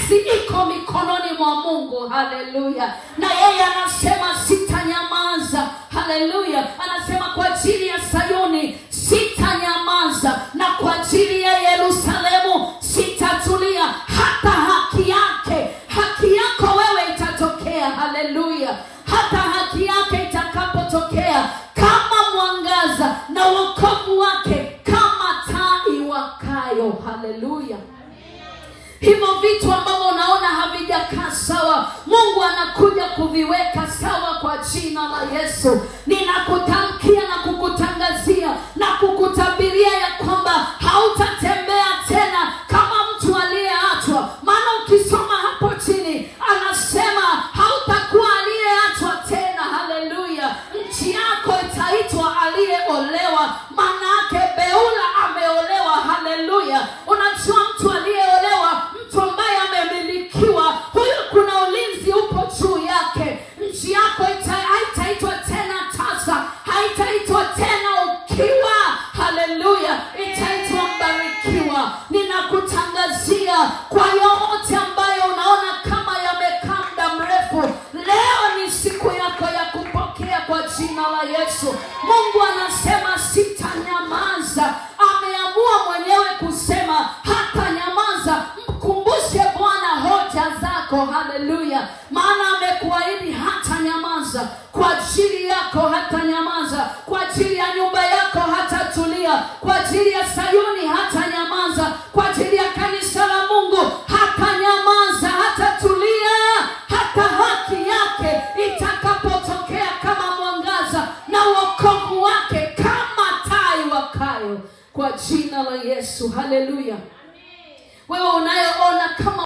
kesi iko mikononi mwa Mungu. Haleluya. Na yeye anasema sitanyamaza. Haleluya. Anasema kwa ajili ya Sayuni sitanyamaza, na kwa ajili ya Yerusalemu sitatulia hata haki yako wewe itatokea. Haleluya. Hata haki yake itakapotokea kama mwangaza, na wokovu wake kama taa iwakayo. Haleluya. Hivyo vitu ambavyo unaona havijakaa sawa, Mungu anakuja kuviweka sawa kwa jina la Yesu. Ninakutamkia na kukutangazia na kukutabiria ya kwamba hautatembea tena kama mtu aliyeachwa. Maana ukisoma hapo chini anasema hautakuwa aliyeachwa tena. Haleluya. Nchi yako itaitwa aliyeolewa. Maana yake Beula ameolewa. Haleluya. Unajua mtu aliyeolewa, mtu ambaye amemilikiwa, huyu kuna ulinzi upo juu yake. Nchi yako haitaitwa tena tasa, haitaitwa tena ukiwa. Haleluya. Itaitwa mbarikiwa. Ninakutangazia kwa yote ambayo unaona kama yamekaa muda mrefu, leo ni siku yako ya kupokea kwa jina la Yesu. Mungu anasema sitanyamaza. Ameamua mwenyewe kusema hata nyamaza. Mkumbushe Bwana hoja zako. Haleluya. Maana amekuahidi hata nyamaza. Kwa ajili yako hata nyamaza. Kwa ajili ya nyumba yako hata tulia. Kwa ajili ya Sayuni